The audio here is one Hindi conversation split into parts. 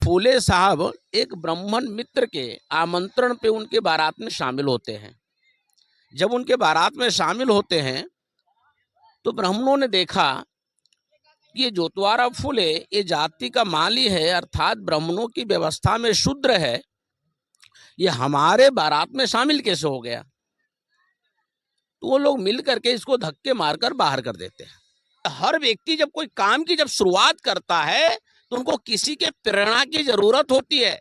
फूले साहब एक ब्राह्मण मित्र के आमंत्रण पे उनके बारात में शामिल होते हैं। जब उनके बारात में शामिल होते हैं तो ब्राह्मणों ने देखा कि ये जोतवारा फूले ये जाति का माली है, अर्थात ब्राह्मणों की व्यवस्था में शूद्र है, ये हमारे बारात में शामिल कैसे हो गया। तो वो लोग मिल करके इसको धक्के मारकर बाहर कर देते हैं। हर व्यक्ति जब कोई काम की जब शुरुआत करता है तो उनको किसी के प्रेरणा की जरूरत होती है।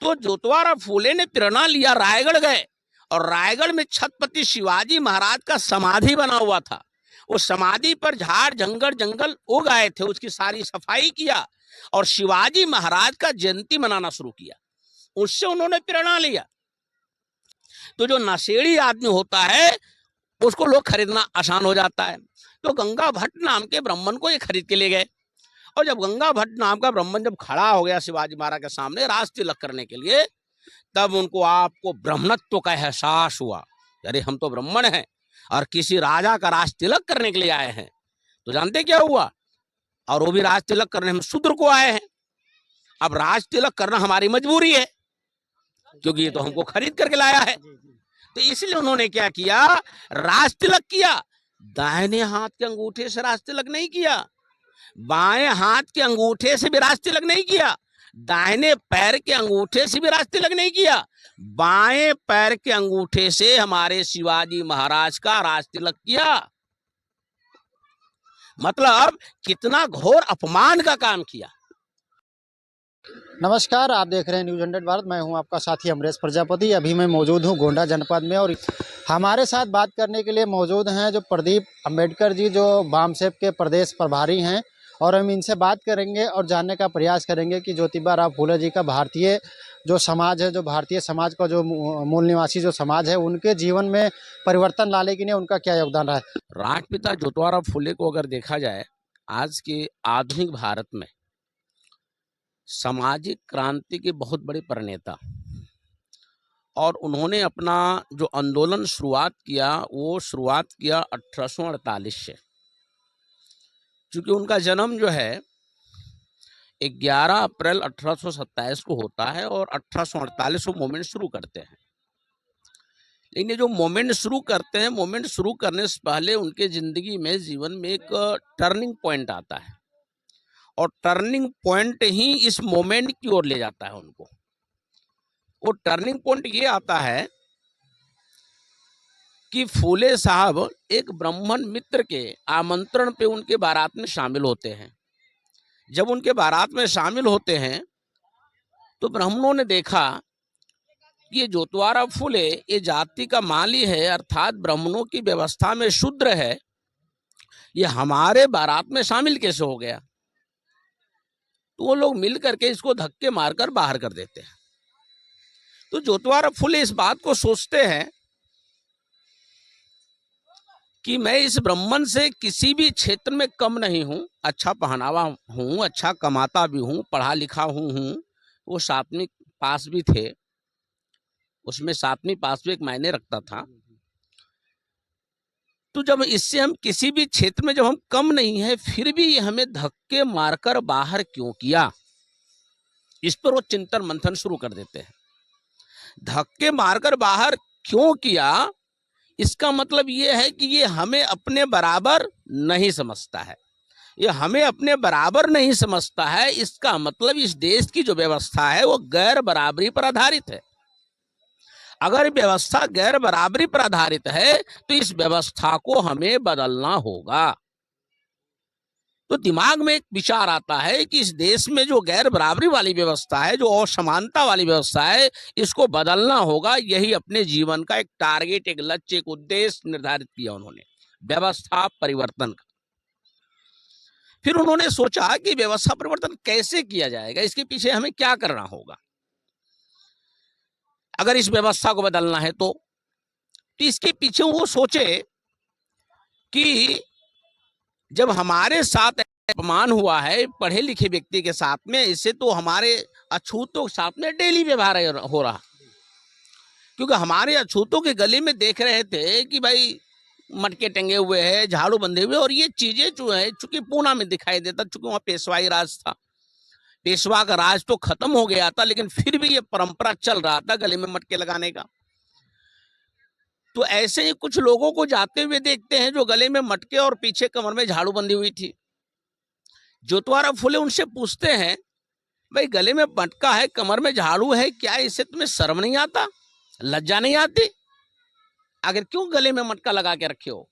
तो जोतवारा फूले ने प्रेरणा लिया, रायगढ़ गए और रायगढ़ में छत्रपति शिवाजी महाराज का समाधि बना हुआ था। उस समाधि पर झाड़ जंगल उग आए थे, उसकी सारी सफाई किया और शिवाजी महाराज का जयंती मनाना शुरू किया। उससे उन्होंने प्रेरणा लिया। तो जो नशेड़ी आदमी होता है उसको लोग खरीदना आसान हो जाता है। तो गंगा भट्ट नाम के ब्राह्मण को ये खरीद के ले गए और जब गंगा भट्ट नाम का ब्राह्मण जब खड़ा हो गया शिवाजी महाराज के सामने राज तिलक करने के लिए, तब उनको आपको ब्रह्मत्व का एहसास हुआ। अरे हम तो ब्राह्मण हैं और किसी राजा का राज तिलक करने के लिए आए हैं। तो जानते क्या हुआ, और वो भी राज तिलक करने हम शूद्र को आए हैं। अब राज तिलक करना हमारी मजबूरी है क्योंकि ये तो हमको खरीद करके लाया है। तो इसलिए उन्होंने क्या किया, राज तिलक किया। दाहिने हाथ के अंगूठे से राज तिलक नहीं किया, बाएं हाथ के अंगूठे से भी राज तिलक नहीं किया, दाहिने पैर के अंगूठे से भी राज तिलक नहीं किया, बाएं पैर के अंगूठे से हमारे शिवाजी महाराज का राज तिलक किया। मतलब कितना घोर अपमान का काम किया। नमस्कार, आप देख रहे हैं न्यूज़ 100 भारत। मैं हूं आपका साथी अमरेश प्रजापति। अभी मैं मौजूद हूं गोंडा जनपद में और हमारे साथ बात करने के लिए मौजूद हैं जो प्रदीप अम्बेडकर जी, जो बामसेप के प्रदेश प्रभारी हैं, और हम इनसे बात करेंगे और जानने का प्रयास करेंगे कि ज्योतिबा राव फूले जी का भारतीय जो समाज है, जो भारतीय समाज का जो मूल निवासी जो समाज है, उनके जीवन में परिवर्तन लाने के लिए उनका क्या योगदान रहा है। राष्ट्रपिता ज्योतिबा राव फूले को अगर देखा जाए आज के आधुनिक भारत में सामाजिक क्रांति के बहुत बड़े प्रणेता, और उन्होंने अपना जो आंदोलन शुरुआत किया वो शुरुआत किया 1848 से। चूंकि उनका जन्म जो है 11 अप्रैल 1827 को होता है और 1848 को मूवमेंट शुरू करते हैं। लेकिन ये जो मूवमेंट शुरू करते हैं, मूवमेंट शुरू करने से पहले उनके जिंदगी में जीवन में एक टर्निंग पॉइंट आता है और टर्निंग पॉइंट ही इस मोमेंट की ओर ले जाता है उनको। वो टर्निंग पॉइंट ये आता है कि फूले साहब एक ब्राह्मण मित्र के आमंत्रण पे उनके बारात में शामिल होते हैं। जब उनके बारात में शामिल होते हैं तो ब्राह्मणों ने देखा कि ये जोतवारा फूले ये जाति का माली है, अर्थात ब्राह्मणों की व्यवस्था में शूद्र है, ये हमारे बारात में शामिल कैसे हो गया। तो वो लोग मिल करके इसको धक्के मारकर बाहर कर देते हैं। तो जोतवारा फूले इस बात को सोचते हैं कि मैं इस ब्राह्मण से किसी भी क्षेत्र में कम नहीं हूं, अच्छा पहनावा हूं, अच्छा कमाता भी हूं, पढ़ा लिखा हूं। वो 7वीं पास भी थे, उसमें 7वीं पास भी एक मायने रखता था। तो जब इससे हम किसी भी क्षेत्र में जब हम कम नहीं है, फिर भी हमें धक्के मारकर बाहर क्यों किया, इस पर वो चिंतन मंथन शुरू कर देते हैं। धक्के मारकर बाहर क्यों किया, इसका मतलब ये है कि ये हमें अपने बराबर नहीं समझता है। ये हमें अपने बराबर नहीं समझता है, इसका मतलब इस देश की जो व्यवस्था है वो गैर बराबरी पर आधारित है। अगर व्यवस्था गैर बराबरी पर आधारित है तो इस व्यवस्था को हमें बदलना होगा। तो दिमाग में एक विचार आता है कि इस देश में जो गैर बराबरी वाली व्यवस्था है, जो असमानता वाली व्यवस्था है, इसको बदलना होगा। यही अपने जीवन का एक टारगेट, एक लक्ष्य, एक उद्देश्य निर्धारित किया उन्होंने, व्यवस्था परिवर्तन का। फिर उन्होंने सोचा कि व्यवस्था परिवर्तन कैसे किया जाएगा, इसके पीछे हमें क्या करना होगा अगर इस व्यवस्था को बदलना है। तो इसके पीछे वो सोचे कि जब हमारे साथ अपमान हुआ है पढ़े लिखे व्यक्ति के साथ में, इससे तो हमारे अछूतों के साथ में डेली व्यवहार हो रहा, क्योंकि हमारे अछूतों के गले में देख रहे थे कि भाई मटके टंगे हुए हैं, झाड़ू बंधे हुए, और ये चीजें जो है चूंकि पूना में दिखाई देता, चूंकि वहां पेशवाई राज था, पेशवा का राज तो खत्म हो गया था, लेकिन फिर भी ये परंपरा चल रहा था गले में मटके लगाने का। तो ऐसे ही कुछ लोगों को जाते हुए देखते हैं जो गले में मटके और पीछे कमर में झाड़ू बंधी हुई थी। जोतवारा फुले उनसे पूछते हैं, भाई गले में मटका है, कमर में झाड़ू है, क्या इससे तुम्हें शर्म नहीं आता, लज्जा नहीं आती? आखिर क्यों गले में मटका लगा के रखे हो?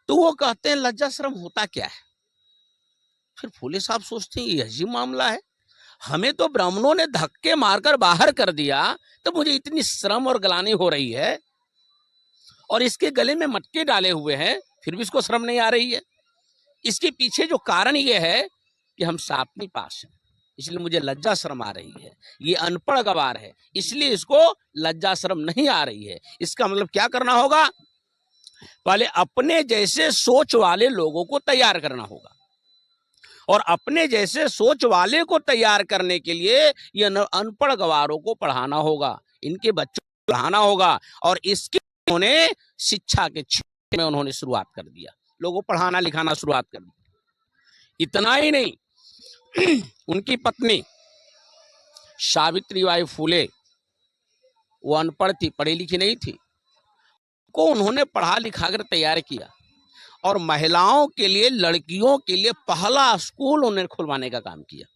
तो वो कहते हैं लज्जा शर्म होता क्या है। फिर फूले साहब सोचते हैं ये अजीब मामला है, हमें तो ब्राह्मणों ने धक्के मारकर बाहर कर दिया, तो मुझे इतनी शर्म और ग्लानि हो रही है, और इसके गले में मटके डाले हुए हैं फिर भी इसको शर्म नहीं आ रही है। इसके पीछे जो कारण ये है कि हम सातवीं पास हैं, इसलिए मुझे लज्जा शर्म आ रही है। ये अनपढ़ गवार है, इसलिए इसको लज्जा शर्म नहीं आ रही है। इसका मतलब क्या करना होगा? पहले अपने जैसे सोच वाले लोगों को तैयार करना होगा, और अपने जैसे सोच वाले को तैयार करने के लिए ये अनपढ़ गवारों को पढ़ाना होगा, इनके बच्चों को पढ़ाना होगा। और इसके उन्होंने शिक्षा के क्षेत्र में उन्होंने शुरुआत कर दिया, लोगों को पढ़ाना लिखाना शुरुआत कर दिया। इतना ही नहीं, उनकी पत्नी सावित्रीबाई फूले, वो अनपढ़ थी, पढ़ी लिखी नहीं थी, को उन्होंने पढ़ा लिखा कर तैयार किया, और महिलाओं के लिए, लड़कियों के लिए पहला स्कूल उन्होंने खुलवाने का काम किया।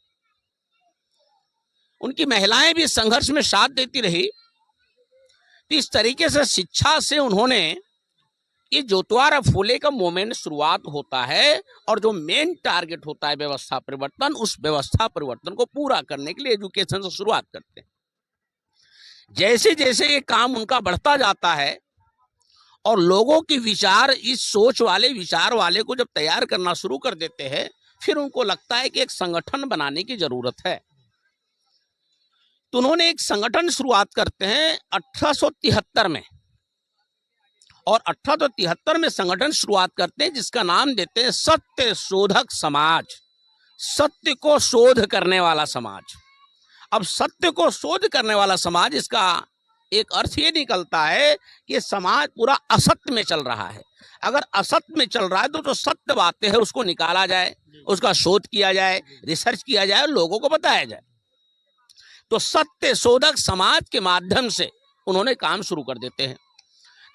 उनकी महिलाएं भी संघर्ष में साथ देती रही। तो इस तरीके से शिक्षा से उन्होंने, ये जोतवारा फूले का मूवमेंट शुरुआत होता है, और जो मेन टारगेट होता है व्यवस्था परिवर्तन, उस व्यवस्था परिवर्तन को पूरा करने के लिए एजुकेशन से शुरुआत करते हैं। जैसे जैसे ये काम उनका बढ़ता जाता है और लोगों की विचार, इस सोच वाले विचार वाले को जब तैयार करना शुरू कर देते हैं, फिर उनको लगता है कि एक संगठन बनाने की जरूरत है। तो उन्होंने एक संगठन शुरुआत करते हैं 1873 में, और 1873 में संगठन शुरुआत करते हैं जिसका नाम देते हैं सत्य शोधक समाज, सत्य को शोध करने वाला समाज। अब सत्य को शोध करने वाला समाज, इसका एक अर्थ ये निकलता है कि समाज पूरा असत्य में चल रहा है। अगर असत्य में चल रहा है तो जो सत्य बातें हैं उसको निकाला जाए, उसका शोध किया जाए, रिसर्च किया जाए, लोगों को बताया जाए। तो सत्य शोधक समाज के माध्यम से उन्होंने काम शुरू कर देते हैं।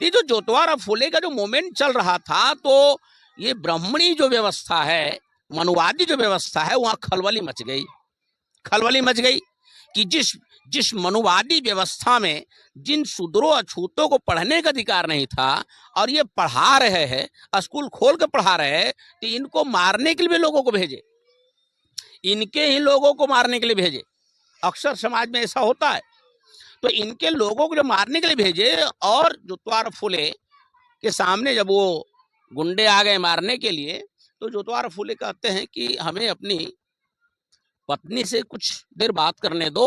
ये जो जोतवारा फूले का जो मूवमेंट चल रहा था, तो ये ब्राह्मणी जो व्यवस्था है, मनुवादी जो व्यवस्था है, वहां खलबली मच गई। खलबली मच गई कि जिस मनुवादी व्यवस्था में जिन शूद्रों अछूतों को पढ़ने का अधिकार नहीं था, और ये पढ़ा रहे हैं, स्कूल खोल के पढ़ा रहे हैं, तो इनको मारने के लिए भी लोगों को भेजे, इनके ही लोगों को मारने के लिए भेजे। अक्सर समाज में ऐसा होता है। तो इनके लोगों को जो मारने के लिए भेजे, और जोतवारा फूले के सामने जब वो गुंडे आ गए मारने के लिए, तो जोतवारा फूले कहते हैं कि हमें अपनी पत्नी से कुछ देर बात करने दो,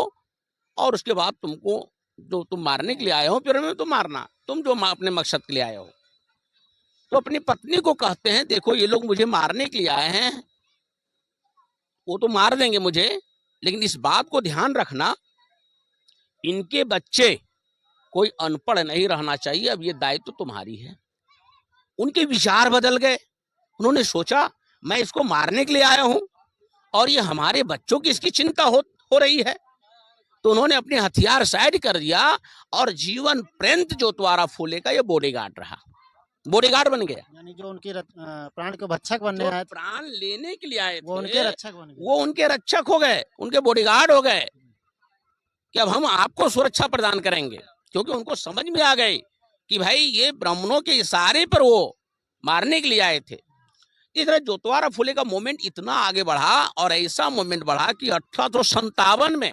और उसके बाद तुमको, जो तुम मारने के लिए आए हो, फिर हमें तो मारना, तुम जो अपने मकसद के लिए आए हो। तो अपनी पत्नी को कहते हैं, देखो ये लोग मुझे मारने के लिए आए हैं, वो तो मार देंगे मुझे, लेकिन इस बात को ध्यान रखना, इनके बच्चे कोई अनपढ़ नहीं रहना चाहिए, अब ये दायित्व तुम्हारी है। उनके विचार बदल गए। उन्होंने सोचा मैं इसको मारने के लिए आया हूं, और ये हमारे बच्चों की इसकी चिंता हो रही है। तो उन्होंने अपने हथियार साइड कर दिया, और जीवन पर्यंत जोतवारा फूले का ये बॉडीगार्ड रहा, बॉडीगार्ड बन गया। यानी जो उनकी प्राण के भक्षक बनने आए, प्राण लेने के लिए आए थे, वो उनके रक्षक बन गए, वो उनके रक्षक हो गए, उनके बॉडीगार्ड हो गए कि अब हम आपको सुरक्षा प्रदान करेंगे। क्योंकि उनको समझ में आ गई कि भाई ये ब्राह्मणों के इशारे पर वो मारने के लिए आए थे। इस तरह जोतवारा फूले का मूवमेंट इतना आगे बढ़ा, और ऐसा मूवमेंट बढ़ा कि 1857 में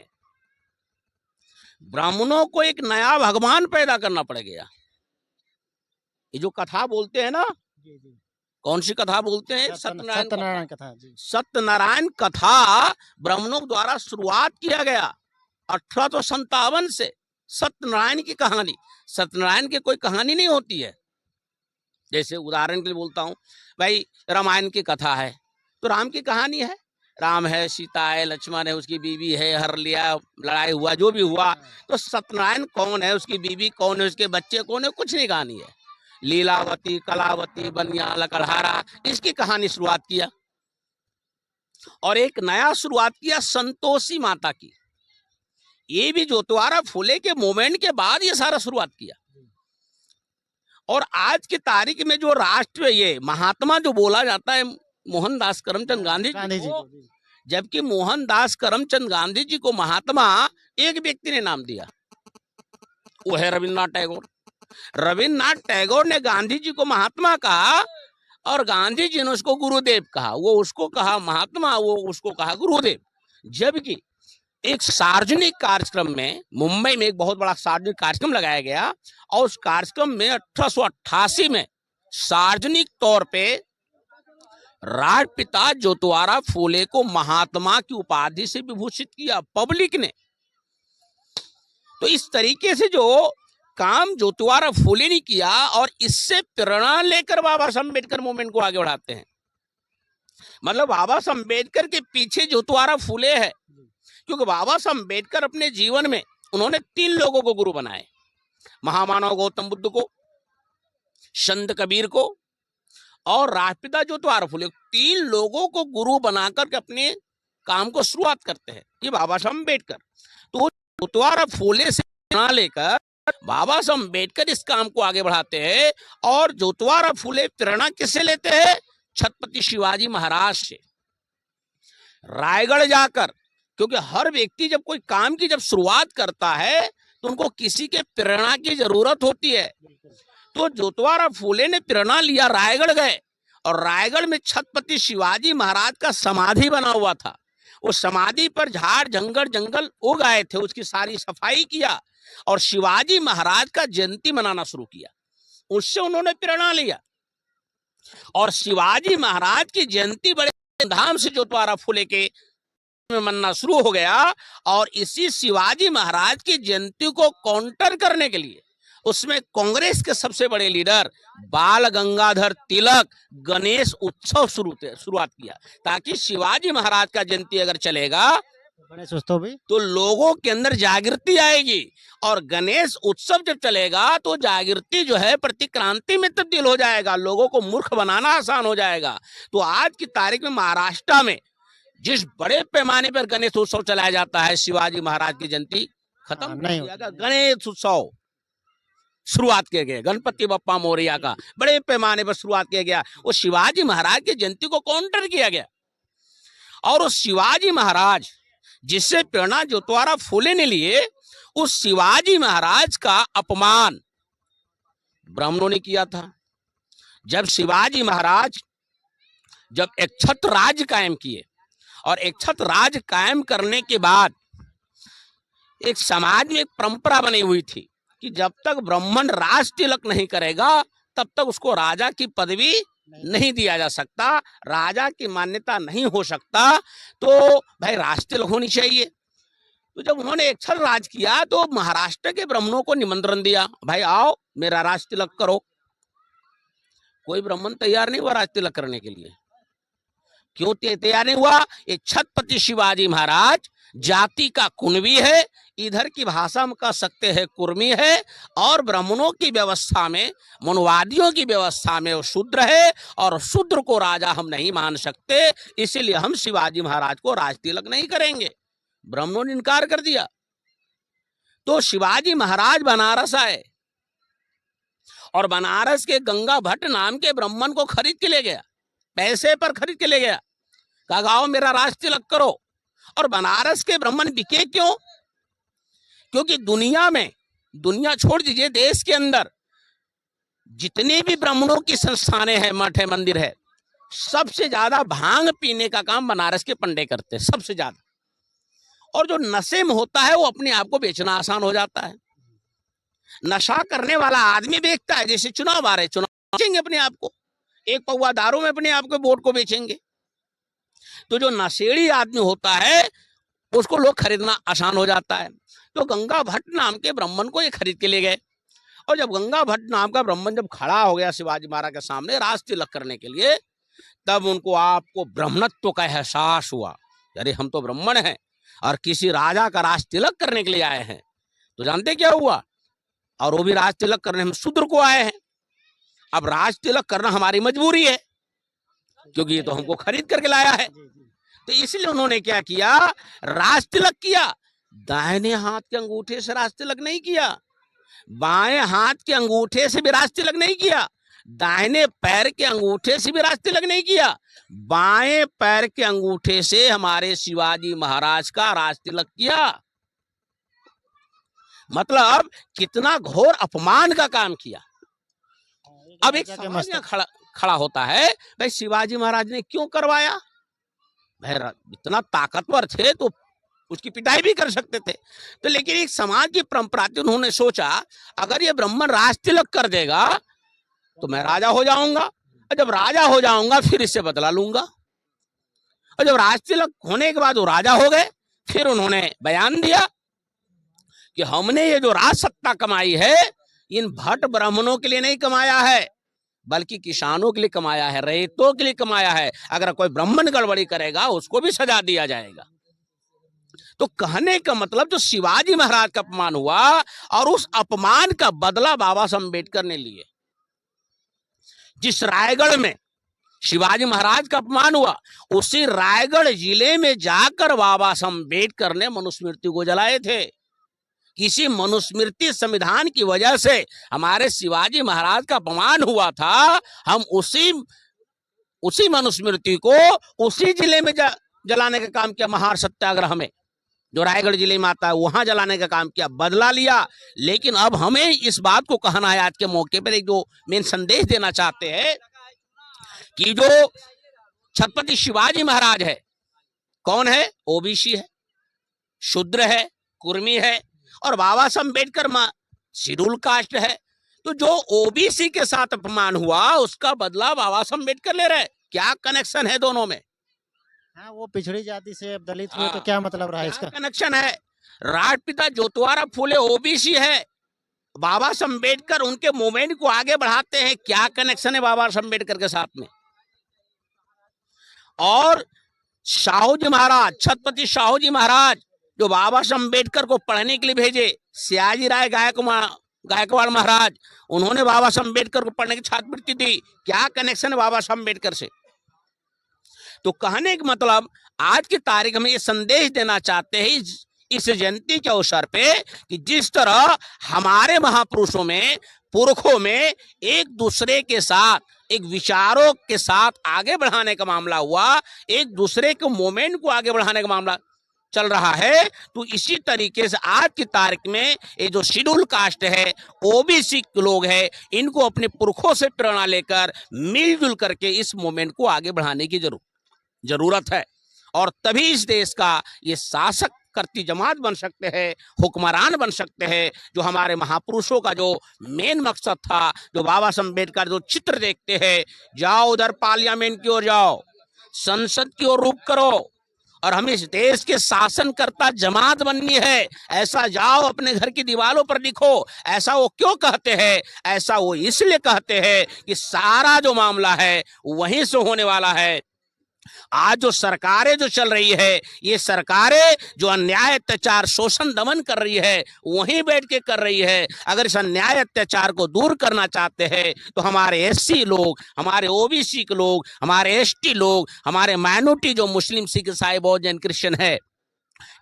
ब्राह्मणों को एक नया भगवान पैदा करना पड़ गया। ये जो कथा बोलते हैं ना, कौन सी कथा बोलते हैं? सत्यनारायण कथा। सत्यनारायण कथा ब्राह्मणों द्वारा शुरुआत किया गया 1857 से। सत्यनारायण की कहानी, सत्यनारायण की कोई कहानी नहीं होती है। जैसे उदाहरण के लिए बोलता हूँ, भाई रामायण की कथा है, तो राम की कहानी है, राम है, सीता है, लक्ष्मण है, उसकी बीवी है, हर लिया, लड़ाई हुआ, जो भी हुआ। तो सत्यनारायण कौन है, उसकी बीवी कौन है, उसके बच्चे कौन है, कुछ नहीं कहानी है। लीलावती, कलावती, बनिया, लकड़हारा, इसकी कहानी शुरुआत किया। और एक नया शुरुआत किया संतोषी माता की। ये भी ज्योतिराव फुले के मूवमेंट के बाद ये सारा शुरुआत किया। और आज की तारीख में जो राष्ट्र ये महात्मा जो बोला जाता है मोहनदास करमचंद गांधी जी को, जबकि मोहनदास करमचंद गांधी जी को महात्मा एक व्यक्ति ने नाम दिया, वो है रविन्द्रनाथ टैगोर। रविन्द्रनाथ टैगोर ने गांधी जी को महात्मा कहा और गांधी जी ने उसको गुरुदेव कहा। वो उसको कहा महात्मा, वो उसको कहा गुरुदेव। जबकि एक सार्वजनिक कार्यक्रम में मुंबई में एक बहुत बड़ा सार्वजनिक कार्यक्रम लगाया गया और उस कार्यक्रम में 1888 में सार्वजनिक तौर पे राष्ट्रपिता ज्योतिराव फूले को महात्मा की उपाधि से विभूषित किया पब्लिक ने। तो इस तरीके से जो काम ज्योतिराव फूले ने किया और इससे प्रेरणा लेकर बाबा साहब अम्बेडकर मूवमेंट को आगे बढ़ाते हैं। मतलब बाबा साहब अम्बेडकर के पीछे ज्योतिराव फूले है, क्योंकि बाबा साहब अम्बेडकर अपने जीवन में उन्होंने 3 लोगों को गुरु बनाए, महामानव गौतम बुद्ध को, संत कबीर को और राष्ट्रपिता ज्योतिराव फूले। 3 लोगों को गुरु बनाकर के अपने काम को शुरुआत करते हैं ये बाबा साहब अम्बेडकर। तो ज्योतिराव फूले से प्रेरणा लेकर बाबा साहब अम्बेडकर इस काम को आगे बढ़ाते हैं। और ज्योतिराव फूले प्रेरणा किससे लेते हैं? छत्रपति शिवाजी महाराज से। रायगढ़ जाकर, क्योंकि हर व्यक्ति जब कोई काम की जब शुरुआत करता है तो उनको किसी के प्रेरणा की जरूरत होती है। तो ज्योतिराव फूले ने प्रेरणा लिया, रायगढ़ गए और रायगढ़ में छत्रपति शिवाजी महाराज का समाधि बना हुआ था। उस समाधि पर झाड़ जंगल उग आए थे, उसकी सारी सफाई किया और शिवाजी महाराज का जयंती मनाना शुरू किया। उससे उन्होंने प्रेरणा लिया और शिवाजी महाराज की जयंती बड़े धूमधाम से ज्योतिराव फूले के में मनना शुरू हो गया। और इसी शिवाजी महाराज की जयंती को काउंटर करने के लिए उसमें कांग्रेस के सबसे बड़े लीडर बाल गंगाधर तिलक गणेश उत्सव शुरुआत किया, ताकि शिवाजी महाराज का जयंती अगर चलेगा गणेश उत्सव भी तो लोगों के अंदर जागृति आएगी और गणेश उत्सव जब चलेगा तो जागृति जो है प्रतिक्रांति में तब्दील हो जाएगा, लोगों को मूर्ख बनाना आसान हो जाएगा। तो आज की तारीख में महाराष्ट्र में जिस बड़े पैमाने पर गणेश उत्सव चलाया जाता है, शिवाजी महाराज की जयंती खत्म नहीं होगा, गणेश उत्सव शुरुआत किया गया, गणपति बप्पा मोरिया का बड़े पैमाने पर शुरुआत किया गया। वो शिवाजी महाराज की जयंती को काउंटर किया गया और उस शिवाजी महाराज जिससे प्रेरणा ज्योतिराव फूले ने लिए, उस शिवाजी महाराज का अपमान ब्राह्मणों ने किया था। जब शिवाजी महाराज जब एक छत्र राज्य कायम किए और एक छत्र राज्य कायम करने के बाद एक समाज में एक परंपरा बनी हुई थी कि जब तक ब्राह्मण राज तिलक नहीं करेगा तब तक उसको राजा की पदवी नहीं दिया जा सकता, राजा की मान्यता नहीं हो सकता। तो भाई राज तिलक होनी चाहिए। तो जब उन्होंने एक छत्र राज किया तो महाराष्ट्र के ब्राह्मणों को निमंत्रण दिया, भाई आओ मेरा राज तिलक करो। कोई ब्राह्मण तैयार नहीं हुआ राज तिलक करने के लिए। क्यों तैयार नहीं हुआ? ये छत्रपति शिवाजी महाराज जाति का कुणबी है, इधर की भाषा में कह सकते हैं कुर्मी है, और ब्राह्मणों की व्यवस्था में, मनुवादियों की व्यवस्था में वो शूद्र है और शूद्र को राजा हम नहीं मान सकते, इसीलिए हम शिवाजी महाराज को राज तिलक नहीं करेंगे। ब्राह्मणों ने इनकार कर दिया। तो शिवाजी महाराज बनारस आए और बनारस के गंगा भट्ट नाम के ब्राह्मण को खरीद के ले गया, पैसे पर खरीद के ले गया, कहा आओ मेरा राज तिलक करो। और बनारस के ब्राह्मण बिके क्यों? क्योंकि दुनिया में, दुनिया छोड़ दीजिए, देश के अंदर जितने भी ब्राह्मणों की संस्थानें हैं, मठ है, मंदिर है, सबसे ज्यादा भांग पीने का काम बनारस के पंडे करते हैं, सबसे ज्यादा। और जो नशे में होता है वो अपने आप को बेचना आसान हो जाता है। नशा करने वाला आदमी बेचता है, जैसे चुनाव आ रहे, चुनाव बेचेंगे अपने आप को, एक पौवा दारू में अपने आप को वोट को बेचेंगे। तो जो नशेड़ी आदमी होता है उसको लोग खरीदना आसान हो जाता है। तो गंगा भट्ट नाम के ब्राह्मण को ये खरीद के ले गए और जब गंगा भट्ट नाम का ब्राह्मण जब खड़ा हो गया शिवाजी महाराज के सामने राज तिलक करने के लिए, तब उनको आपको ब्राह्मणत्व का एहसास हुआ। अरे हम तो ब्राह्मण हैं और किसी राजा का राज तिलक करने के लिए आए हैं। तो जानते क्या हुआ? और वो भी राज तिलक करने हम शूद्र को आए हैं। अब राज तिलक करना हमारी मजबूरी है, क्योंकि ये तो हमको खरीद करके लाया है। तो इसलिए उन्होंने क्या किया, राज तिलक किया। दाहिने हाथ के अंगूठे से राज तिलक नहीं किया, बाएं हाथ के अंगूठे से भी राज तिलक नहीं किया, दाहिने पैर के अंगूठे से भी राज तिलक नहीं किया, बाएं पैर के अंगूठे से हमारे शिवाजी महाराज का राज तिलक किया। मतलब कितना घोर अपमान का काम किया। अब एक सवाल यहाँ खड़ा होता है, भाई शिवाजी महाराज ने क्यों करवाया? भाई इतना ताकतवर थे तो उसकी पिटाई भी कर सकते थे। तो लेकिन एक समाज की परंपरा थी, उन्होंने सोचा अगर ये ब्राह्मण राज तिलक कर देगा तो मैं राजा हो जाऊंगा, और जब राजा हो जाऊंगा फिर इससे बदला लूंगा। और जब राज तिलक होने के बाद वो राजा हो गए, फिर उन्होंने बयान दिया कि हमने ये जो राज सत्ता कमाई है इन भट्ट ब्राह्मणों के लिए नहीं कमाया है, बल्कि किसानों के लिए कमाया है, रैयतों के लिए कमाया है। अगर कोई ब्राह्मण गड़बड़ी करेगा उसको भी सजा दिया जाएगा। तो कहने का मतलब जो शिवाजी महाराज का अपमान हुआ और उस अपमान का बदला बाबा साहब अम्बेडकर ने लिए। जिस रायगढ़ में शिवाजी महाराज का अपमान हुआ, उसी रायगढ़ जिले में जाकर बाबा साहब अम्बेडकर ने मनुस्मृति को जलाए थे। किसी मनुस्मृति संविधान की वजह से हमारे शिवाजी महाराज का अपमान हुआ था, हम उसी मनुस्मृति को उसी जिले में जलाने का काम किया। महार सत्याग्रह में जो रायगढ़ जिले में आता है वहां जलाने का काम किया, बदला लिया। लेकिन अब हमें इस बात को कहना है आज के मौके पर, एक जो मेन संदेश देना चाहते हैं कि जो छत्रपति शिवाजी महाराज है, कौन है? ओबीसी है, शूद्र है, कुर्मी है, और बाबा साहब अम्बेडकर शेड्यूल कास्ट है। तो जो ओबीसी के साथ अपमान हुआ उसका बदला बाबा साहब अम्बेडकर ले रहे। क्या कनेक्शन है दोनों में? हाँ, वो पिछड़ी जाति से अब दलित हुए तो क्या मतलब रहा इसका? कनेक्शन है। राष्ट्रपिता ज्योतिराव फूले ओबीसी है, बाबा साहब अम्बेडकर उनके मूवमेंट को आगे बढ़ाते हैं। क्या कनेक्शन है बाबा साहब अम्बेडकर के साथ में? और शाहूजी महाराज, छत्रपति शाहूजी महाराज जो बाबा साहब अम्बेडकर को पढ़ने के लिए भेजे, सयाजी राय गायकवाड़ महाराज, उन्होंने बाबा साहब अम्बेडकर को पढ़ने की छात्रवृत्ति दी। क्या कनेक्शन है बाबा साहब अम्बेडकर से? तो कहने का मतलब आज की तारीख में ये संदेश देना चाहते हैं इस जयंती के अवसर पे कि जिस तरह हमारे महापुरुषों में, पुरखों में एक दूसरे के साथ, एक विचारों के साथ आगे बढ़ाने का मामला हुआ, एक दूसरे के मूवमेंट को आगे बढ़ाने का मामला चल रहा है, तो इसी तरीके से आज की तारीख में ये जो शेड्यूल कास्ट है, ओबीसी लोग हैं, इनको अपने पुरखों से प्रेरणा लेकर मिलजुल करके इस मूवमेंट को आगे बढ़ाने की जरूरत है। और तभी इस देश का ये शासक करती जमात बन सकते हैं, हुक्मरान बन सकते हैं। जो हमारे महापुरुषों का जो मेन मकसद था, जो बाबा साहब अम्बेडकर जो चित्र देखते हैं, जाओ उधर पार्लियामेंट की ओर जाओ, संसद की ओर रुख करो और हमें इस देश के शासनकर्ता जमात बननी है, ऐसा जाओ अपने घर की दीवारों पर लिखो। ऐसा वो क्यों कहते हैं? ऐसा वो इसलिए कहते हैं कि सारा जो मामला है वहीं से होने वाला है। आज जो सरकारें जो चल रही है, ये सरकारें जो अन्याय अत्याचार शोषण दमन कर रही है वहीं बैठ के कर रही है। अगर इस अन्याय अत्याचार को दूर करना चाहते हैं तो हमारे एससी लोग, हमारे ओबीसी के लोग, हमारे एसटी लोग, हमारे माइनॉरिटी जो मुस्लिम, सिख, ईसाई, बौद्ध, जैन, क्रिश्चियन है,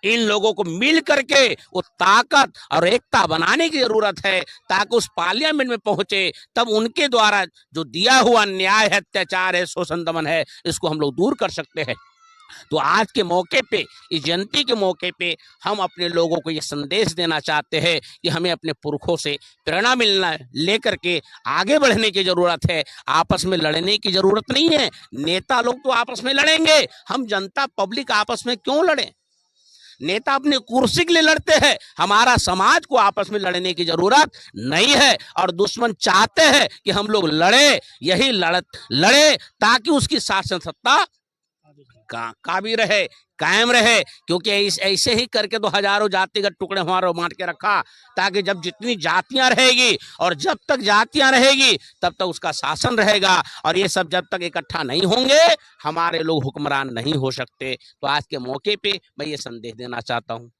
इन लोगों को मिल करके वो ताकत और एकता बनाने की जरूरत है, ताकि उस पार्लियामेंट में पहुंचे, तब उनके द्वारा जो दिया हुआ न्याय है, अत्याचार है, शोषण दमन है, इसको हम लोग दूर कर सकते हैं। तो आज के मौके पे, इस जयंती के मौके पे हम अपने लोगों को ये संदेश देना चाहते हैं कि हमें अपने पुरखों से प्रेरणा मिलना लेकर के आगे बढ़ने की जरूरत है। आपस में लड़ने की जरूरत नहीं है। नेता लोग तो आपस में लड़ेंगे, हम जनता पब्लिक आपस में क्यों लड़ें? नेता अपने कुर्सी के लिए लड़ते हैं, हमारा समाज को आपस में लड़ने की जरूरत नहीं है। और दुश्मन चाहते हैं कि हम लोग लड़े, यही लड़े ताकि उसकी शासन सत्ता कायम रहे, कायम रहे। क्योंकि ऐसे ही करके तो हजारों जातिगत टुकड़े हमारे बांट के रखा, ताकि जब जितनी जातियां रहेगी और जब तक जातियां रहेगी तब तक उसका शासन रहेगा। और ये सब जब तक इकट्ठा नहीं होंगे हमारे लोग हुक्मरान नहीं हो सकते। तो आज के मौके पे मैं ये संदेश देना चाहता हूँ।